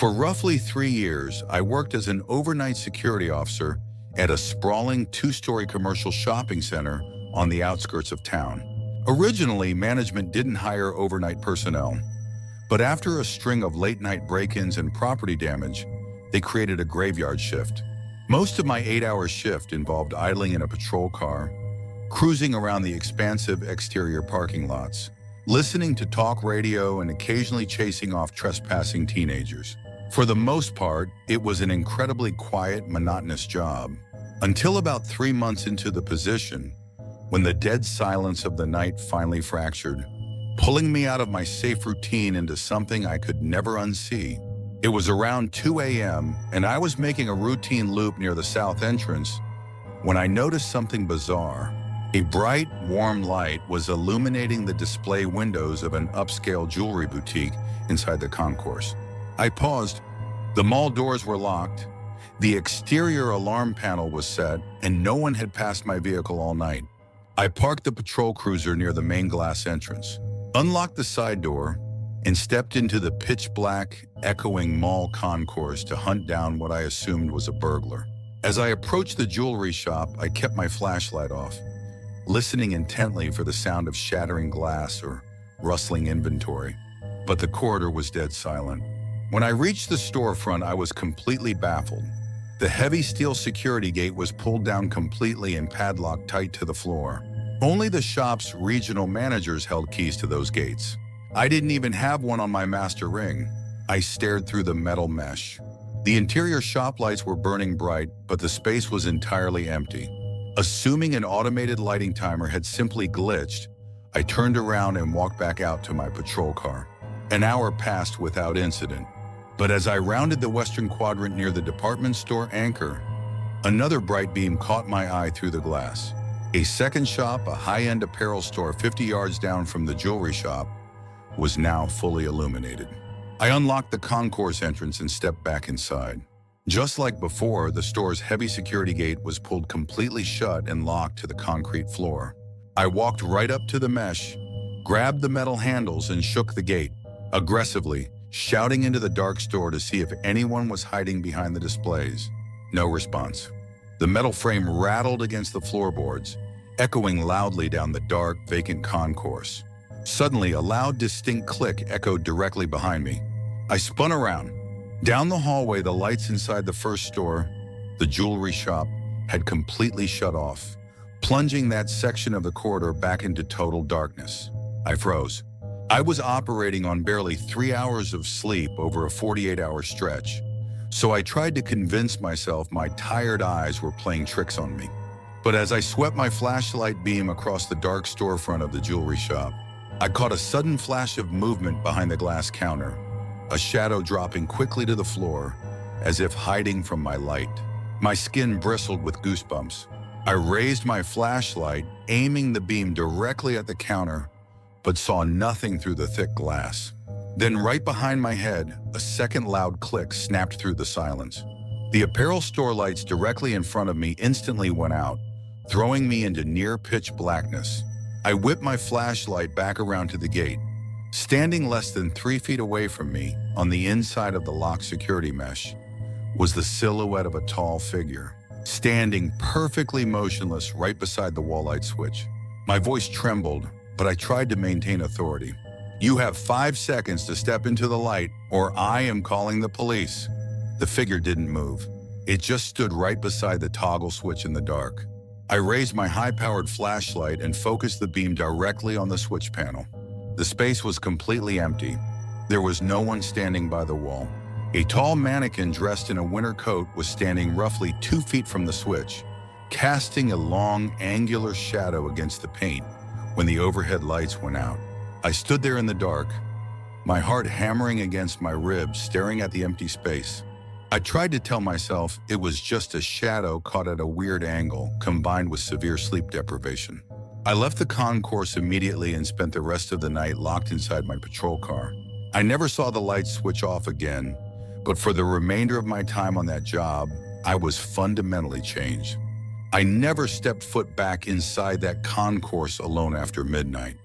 For roughly 3 years, I worked as an overnight security officer at a sprawling two-story commercial shopping center on the outskirts of town. Originally, management didn't hire overnight personnel, but after a string of late-night break-ins and property damage, they created a graveyard shift. Most of my 8-hour shift involved idling in a patrol car, cruising around the expansive exterior parking lots, listening to talk radio and occasionally chasing off trespassing teenagers. For the most part, it was an incredibly quiet, monotonous job, until about 3 months into the position, when the dead silence of the night finally fractured, pulling me out of my safe routine into something I could never unsee. It was around 2 a.m., and I was making a routine loop near the south entrance when I noticed something bizarre. A bright, warm light was illuminating the display windows of an upscale jewelry boutique inside the concourse. I paused. The mall doors were locked, the exterior alarm panel was set, and no one had passed my vehicle all night. I parked the patrol cruiser near the main glass entrance, unlocked the side door, and stepped into the pitch-black, echoing mall concourse to hunt down what I assumed was a burglar. As I approached the jewelry shop, I kept my flashlight off, listening intently for the sound of shattering glass or rustling inventory. But the corridor was dead silent. When I reached the storefront, I was completely baffled. The heavy steel security gate was pulled down completely and padlocked tight to the floor. Only the shop's regional managers held keys to those gates. I didn't even have one on my master ring. I stared through the metal mesh. The interior shop lights were burning bright, but the space was entirely empty. Assuming an automated lighting timer had simply glitched, I turned around and walked back out to my patrol car. An hour passed without incident, but as I rounded the western quadrant near the department store anchor, another bright beam caught my eye through the glass. A second shop, a high-end apparel store 50 yards down from the jewelry shop, was now fully illuminated. I unlocked the concourse entrance and stepped back inside. Just like before, the store's heavy security gate was pulled completely shut and locked to the concrete floor. I walked right up to the mesh, grabbed the metal handles, and shook the gate, aggressively, shouting into the dark store to see if anyone was hiding behind the displays. No response. The metal frame rattled against the floorboards, echoing loudly down the dark, vacant concourse. Suddenly, a loud, distinct click echoed directly behind me. I spun around. Down the hallway, the lights inside the first store, the jewelry shop, had completely shut off, plunging that section of the corridor back into total darkness. I froze. I was operating on barely 3 hours of sleep over a 48-hour stretch, so I tried to convince myself my tired eyes were playing tricks on me. But as I swept my flashlight beam across the dark storefront of the jewelry shop, I caught a sudden flash of movement behind the glass counter, a shadow dropping quickly to the floor, as if hiding from my light. My skin bristled with goosebumps. I raised my flashlight, aiming the beam directly at the counter, but saw nothing through the thick glass. Then right behind my head, a second loud click snapped through the silence. The apparel store lights directly in front of me instantly went out, throwing me into near-pitch blackness. I whipped my flashlight back around to the gate. Standing less than 3 feet away from me, on the inside of the locked security mesh, was the silhouette of a tall figure, standing perfectly motionless right beside the wall light switch. My voice trembled, but I tried to maintain authority. "You have 5 seconds to step into the light, or I am calling the police." The figure didn't move. It just stood right beside the toggle switch in the dark. I raised my high-powered flashlight and focused the beam directly on the switch panel. The space was completely empty. There was no one standing by the wall. A tall mannequin dressed in a winter coat was standing roughly 2 feet from the switch, casting a long, angular shadow against the paint when the overhead lights went out. I stood there in the dark, my heart hammering against my ribs, staring at the empty space. I tried to tell myself it was just a shadow caught at a weird angle, combined with severe sleep deprivation. I left the concourse immediately and spent the rest of the night locked inside my patrol car. I never saw the lights switch off again, but for the remainder of my time on that job, I was fundamentally changed. I never stepped foot back inside that concourse alone after midnight.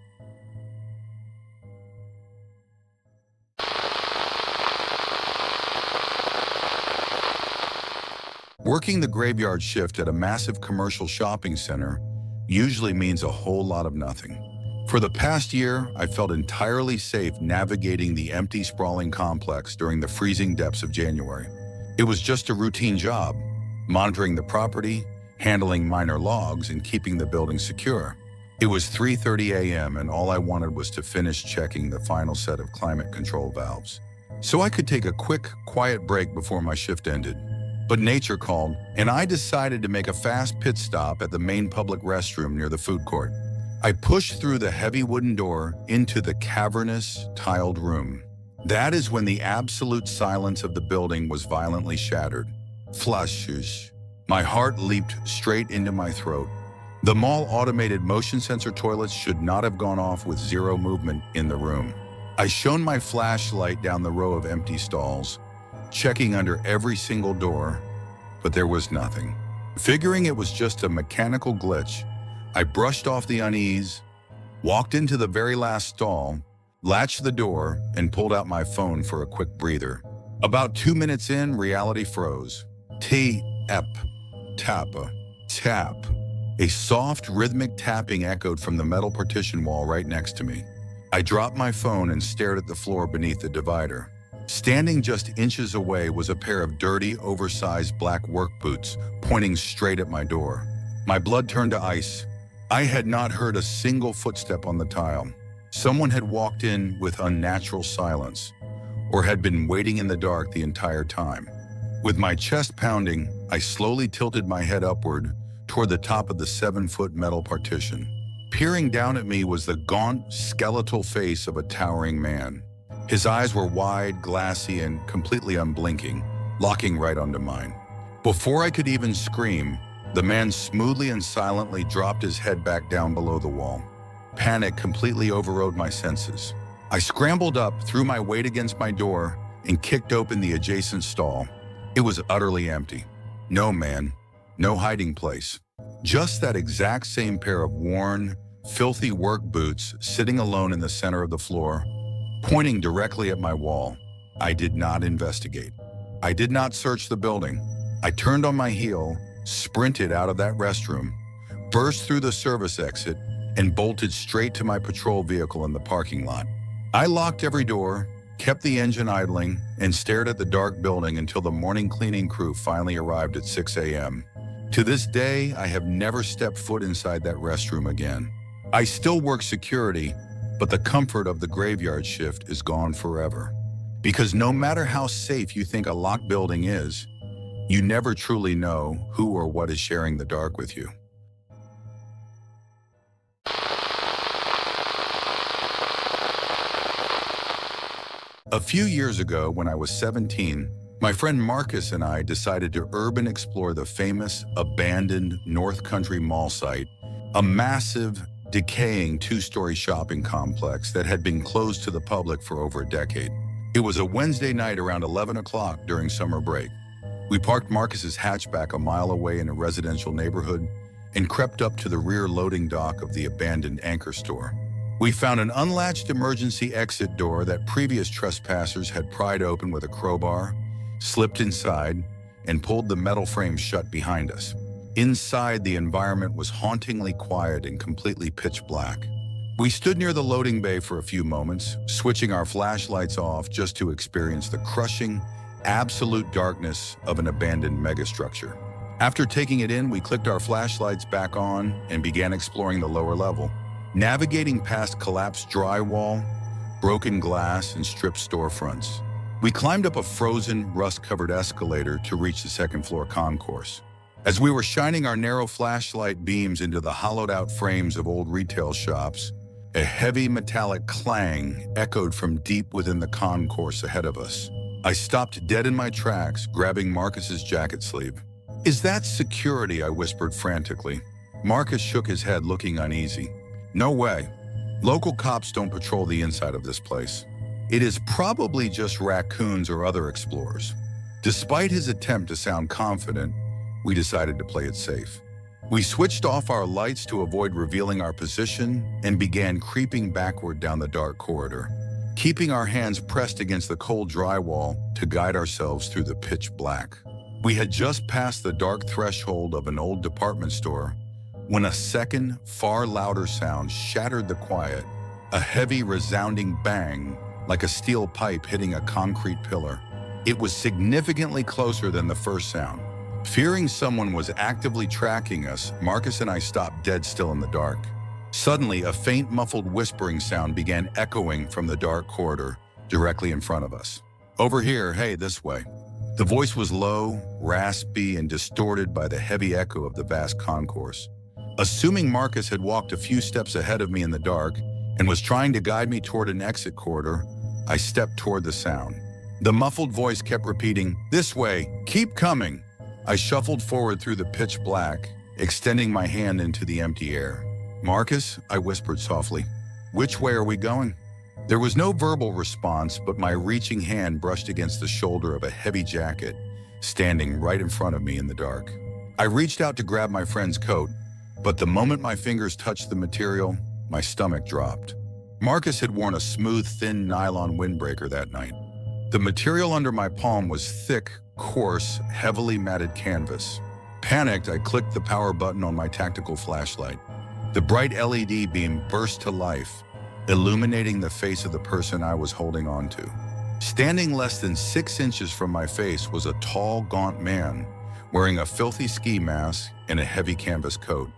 Working the graveyard shift at a massive commercial shopping center usually means a whole lot of nothing. For the past year, I felt entirely safe navigating the empty, sprawling complex during the freezing depths of January. It was just a routine job, monitoring the property, handling minor logs, and keeping the building secure. It was 3:30 a.m. and all I wanted was to finish checking the final set of climate control valves, so I could take a quick, quiet break before my shift ended. But nature called, and I decided to make a fast pit stop at the main public restroom near the food court. I pushed through the heavy wooden door into the cavernous, tiled room. That is when the absolute silence of the building was violently shattered. Flashes. My heart leaped straight into my throat. The mall automated motion sensor toilets should not have gone off with zero movement in the room. I shone my flashlight down the row of empty stalls, checking under every single door, but there was nothing. Figuring it was just a mechanical glitch, I brushed off the unease, walked into the very last stall, latched the door, and pulled out my phone for a quick breather. About 2 minutes in, reality froze. T-ep, tappa, tap. A soft, rhythmic tapping echoed from the metal partition wall right next to me. I dropped my phone and stared at the floor beneath the divider. Standing just inches away was a pair of dirty, oversized black work boots pointing straight at my door. My blood turned to ice. I had not heard a single footstep on the tile. Someone had walked in with unnatural silence, or had been waiting in the dark the entire time. With my chest pounding, I slowly tilted my head upward toward the top of the 7-foot metal partition. Peering down at me was the gaunt, skeletal face of a towering man. His eyes were wide, glassy, and completely unblinking, locking right onto mine. Before I could even scream, the man smoothly and silently dropped his head back down below the wall. Panic completely overrode my senses. I scrambled up, threw my weight against my door, and kicked open the adjacent stall. It was utterly empty. No man, no hiding place. Just that exact same pair of worn, filthy work boots sitting alone in the center of the floor, pointing directly at my wall. I did not investigate. I did not search the building. I turned on my heel, sprinted out of that restroom, burst through the service exit, and bolted straight to my patrol vehicle in the parking lot. I locked every door, kept the engine idling, and stared at the dark building until the morning cleaning crew finally arrived at 6 a.m. To this day, I have never stepped foot inside that restroom again. I still work security, but the comfort of the graveyard shift is gone forever. Because no matter how safe you think a locked building is, you never truly know who or what is sharing the dark with you. A few years ago, when I was 17, my friend Marcus and I decided to urban explore the famous abandoned North Country Mall site, a massive, decaying 2-story shopping complex that had been closed to the public for over a decade. It was a Wednesday night around 11 o'clock during summer break. We parked Marcus's hatchback a mile away in a residential neighborhood and crept up to the rear loading dock of the abandoned anchor store. We found an unlatched emergency exit door that previous trespassers had pried open with a crowbar, slipped inside, and pulled the metal frame shut behind us. Inside, the environment was hauntingly quiet and completely pitch black. We stood near the loading bay for a few moments, switching our flashlights off just to experience the crushing, absolute darkness of an abandoned megastructure. After taking it in, we clicked our flashlights back on and began exploring the lower level, navigating past collapsed drywall, broken glass, and stripped storefronts. We climbed up a frozen, rust-covered escalator to reach the second-floor concourse. As we were shining our narrow flashlight beams into the hollowed-out frames of old retail shops, a heavy metallic clang echoed from deep within the concourse ahead of us. I stopped dead in my tracks, grabbing Marcus's jacket sleeve. "Is that security?" I whispered frantically. Marcus shook his head, looking uneasy. "No way. Local cops don't patrol the inside of this place. It is probably just raccoons or other explorers." Despite his attempt to sound confident, we decided to play it safe. We switched off our lights to avoid revealing our position and began creeping backward down the dark corridor, keeping our hands pressed against the cold drywall to guide ourselves through the pitch black. We had just passed the dark threshold of an old department store when a second, far louder sound shattered the quiet, a heavy, resounding bang like a steel pipe hitting a concrete pillar. It was significantly closer than the first sound. Fearing someone was actively tracking us, Marcus and I stopped dead still in the dark. Suddenly, a faint, muffled whispering sound began echoing from the dark corridor directly in front of us. "Over here, hey, this way." The voice was low, raspy, and distorted by the heavy echo of the vast concourse. Assuming Marcus had walked a few steps ahead of me in the dark and was trying to guide me toward an exit corridor, I stepped toward the sound. The muffled voice kept repeating, "This way, keep coming." I shuffled forward through the pitch black, extending my hand into the empty air. "Marcus," I whispered softly, "which way are we going?" There was no verbal response, but my reaching hand brushed against the shoulder of a heavy jacket standing right in front of me in the dark. I reached out to grab my friend's coat, but the moment my fingers touched the material, my stomach dropped. Marcus had worn a smooth, thin nylon windbreaker that night. The material under my palm was thick, coarse, heavily matted canvas. Panicked, I clicked the power button on my tactical flashlight. The bright LED beam burst to life, illuminating the face of the person I was holding on to. Standing less than 6 inches from my face was a tall, gaunt man wearing a filthy ski mask and a heavy canvas coat.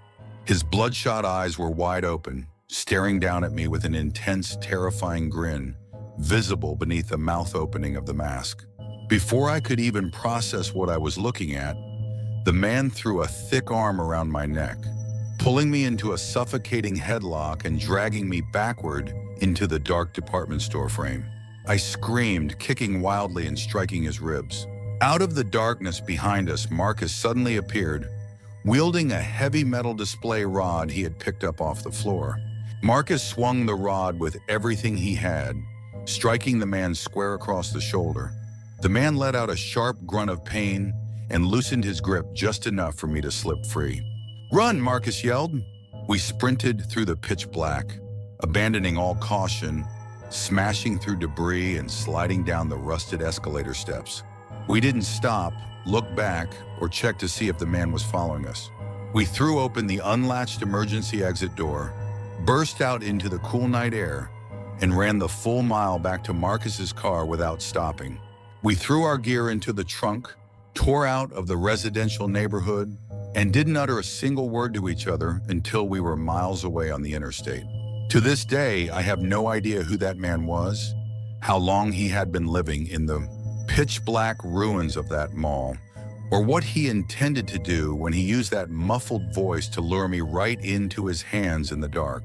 His bloodshot eyes were wide open, staring down at me with an intense, terrifying grin visible beneath the mouth opening of the mask. Before I could even process what I was looking at, the man threw a thick arm around my neck, pulling me into a suffocating headlock and dragging me backward into the dark department store frame. I screamed, kicking wildly and striking his ribs. Out of the darkness behind us, Marcus suddenly appeared, wielding a heavy metal display rod he had picked up off the floor. Marcus swung the rod with everything he had, striking the man square across the shoulder. The man let out a sharp grunt of pain and loosened his grip just enough for me to slip free. "Run!" Marcus yelled. We sprinted through the pitch black, abandoning all caution, smashing through debris and sliding down the rusted escalator steps. We didn't stop, look back, or check to see if the man was following us. We threw open the unlatched emergency exit door, burst out into the cool night air, and ran the full mile back to Marcus's car without stopping. We threw our gear into the trunk, tore out of the residential neighborhood, and didn't utter a single word to each other until we were miles away on the interstate. To this day, I have no idea who that man was, how long he had been living in the pitch black ruins of that mall, or what he intended to do when he used that muffled voice to lure me right into his hands in the dark.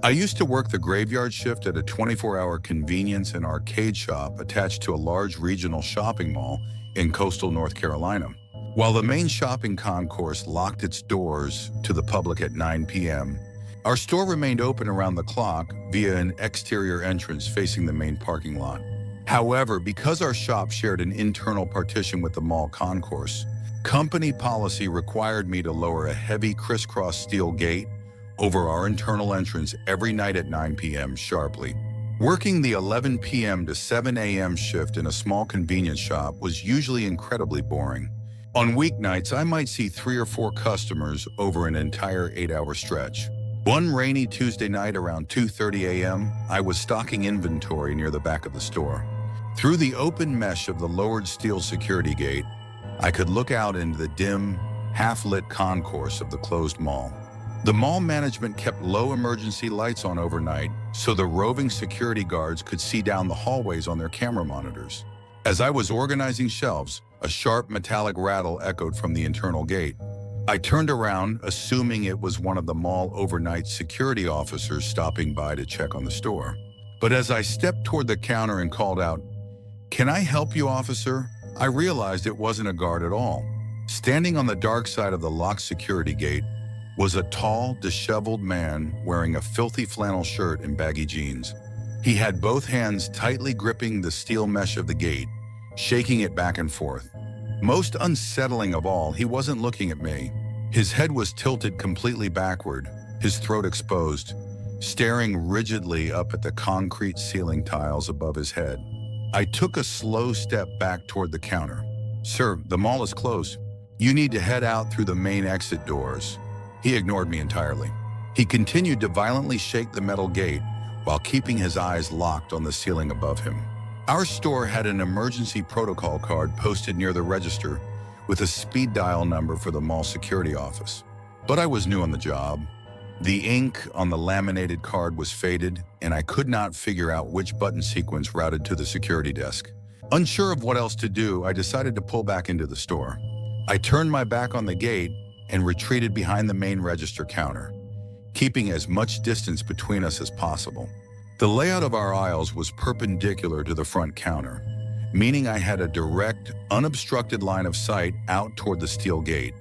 I used to work the graveyard shift at a 24-hour convenience and arcade shop attached to a large regional shopping mall in coastal North Carolina. While the main shopping concourse locked its doors to the public at 9 p.m., our store remained open around the clock via an exterior entrance facing the main parking lot. However, because our shop shared an internal partition with the mall concourse, company policy required me to lower a heavy crisscross steel gate over our internal entrance every night at 9 p.m. sharply. Working the 11 p.m. to 7 a.m. shift in a small convenience shop was usually incredibly boring. On weeknights, I might see 3 or 4 customers over an entire 8-hour stretch. One rainy Tuesday night around 2:30 a.m., I was stocking inventory near the back of the store. Through the open mesh of the lowered steel security gate, I could look out into the dim, half-lit concourse of the closed mall. The mall management kept low emergency lights on overnight so the roving security guards could see down the hallways on their camera monitors. As I was organizing shelves, a sharp metallic rattle echoed from the internal gate. I turned around, assuming it was one of the mall overnight security officers stopping by to check on the store. But as I stepped toward the counter and called out, "Can I help you, officer?" I realized it wasn't a guard at all. Standing on the dark side of the locked security gate was a tall, disheveled man wearing a filthy flannel shirt and baggy jeans. He had both hands tightly gripping the steel mesh of the gate, shaking it back and forth. Most unsettling of all, he wasn't looking at me. His head was tilted completely backward, his throat exposed, staring rigidly up at the concrete ceiling tiles above his head. I took a slow step back toward the counter. "Sir, the mall is closed. You need to head out through the main exit doors." He ignored me entirely. He continued to violently shake the metal gate while keeping his eyes locked on the ceiling above him. Our store had an emergency protocol card posted near the register with a speed dial number for the mall security office. But I was new on the job. The ink on the laminated card was faded, and I could not figure out which button sequence routed to the security desk. Unsure of what else to do, I decided to pull back into the store. I turned my back on the gate and retreated behind the main register counter, keeping as much distance between us as possible. The layout of our aisles was perpendicular to the front counter, meaning I had a direct, unobstructed line of sight out toward the steel gate.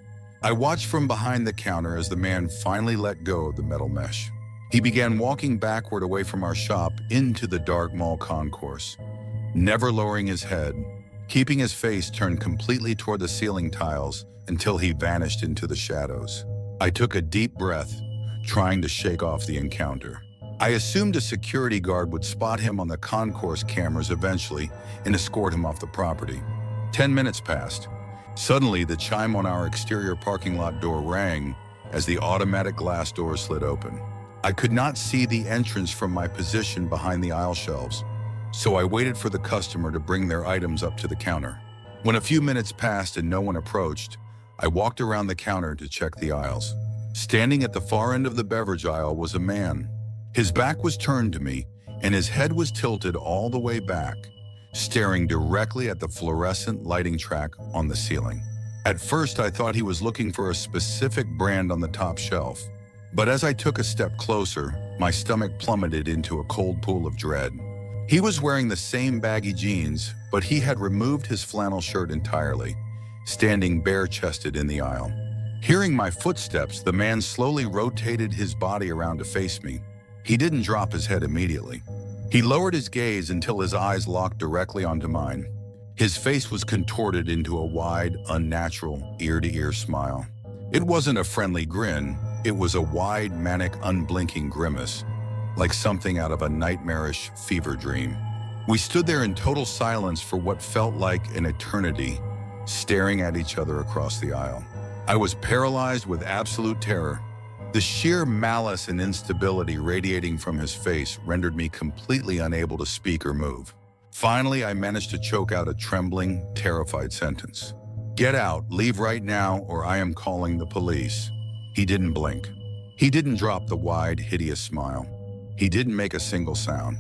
I watched from behind the counter as the man finally let go of the metal mesh. He began walking backward away from our shop into the dark mall concourse, never lowering his head, keeping his face turned completely toward the ceiling tiles until he vanished into the shadows. I took a deep breath, trying to shake off the encounter. I assumed a security guard would spot him on the concourse cameras eventually and escort him off the property. 10 minutes passed. Suddenly, the chime on our exterior parking lot door rang as the automatic glass door slid open. I could not see the entrance from my position behind the aisle shelves, so I waited for the customer to bring their items up to the counter. When a few minutes passed and no one approached, I walked around the counter to check the aisles. Standing at the far end of the beverage aisle was a man. His back was turned to me, and his head was tilted all the way back, staring directly at the fluorescent lighting track on the ceiling. At first, I thought he was looking for a specific brand on the top shelf, but as I took a step closer, my stomach plummeted into a cold pool of dread. He was wearing the same baggy jeans, but he had removed his flannel shirt entirely, standing bare-chested in the aisle. Hearing my footsteps, the man slowly rotated his body around to face me. He didn't drop his head immediately. He lowered his gaze until his eyes locked directly onto mine. His face was contorted into a wide, unnatural, ear-to-ear smile. It wasn't a friendly grin, it was a wide, manic, unblinking grimace, like something out of a nightmarish fever dream. We stood there in total silence for what felt like an eternity, staring at each other across the aisle. I was paralyzed with absolute terror. The sheer malice and instability radiating from his face rendered me completely unable to speak or move. Finally, I managed to choke out a trembling, terrified sentence. "Get out, leave right now, or I am calling the police." He didn't blink. He didn't drop the wide, hideous smile. He didn't make a single sound.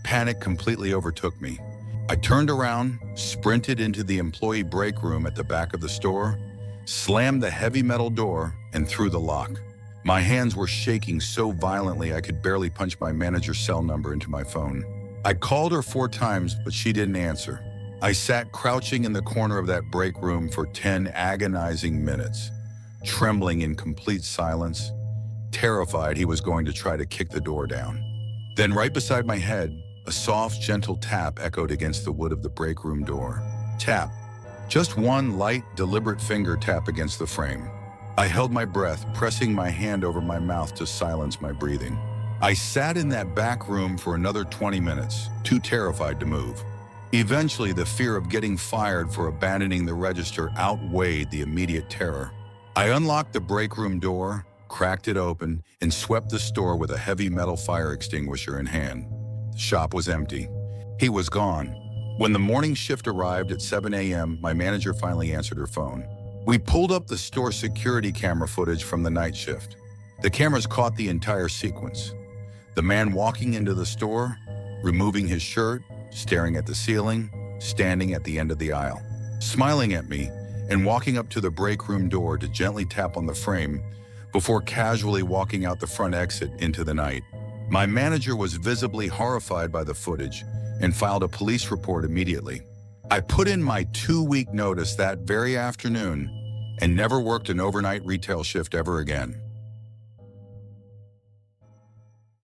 Panic completely overtook me. I turned around, sprinted into the employee break room at the back of the store, slammed the heavy metal door, and threw the lock. My hands were shaking so violently I could barely punch my manager's cell number into my phone. I called her 4 times, but she didn't answer. I sat crouching in the corner of that break room for 10 agonizing minutes, trembling in complete silence, terrified he was going to try to kick the door down. Then right beside my head, a soft, gentle tap echoed against the wood of the break room door. Tap. Just one light, deliberate finger tap against the frame. I held my breath, pressing my hand over my mouth to silence my breathing. I sat in that back room for another 20 minutes, too terrified to move. Eventually, the fear of getting fired for abandoning the register outweighed the immediate terror. I unlocked the break room door, cracked it open, and swept the store with a heavy metal fire extinguisher in hand. The shop was empty. He was gone. When the morning shift arrived at 7 a.m., my manager finally answered her phone. We pulled up the store security camera footage from the night shift. The cameras caught the entire sequence. The man walking into the store, removing his shirt, staring at the ceiling, standing at the end of the aisle, smiling at me, and walking up to the break room door to gently tap on the frame before casually walking out the front exit into the night. My manager was visibly horrified by the footage and filed a police report immediately. I put in my 2-week notice that very afternoon and never worked an overnight retail shift ever again.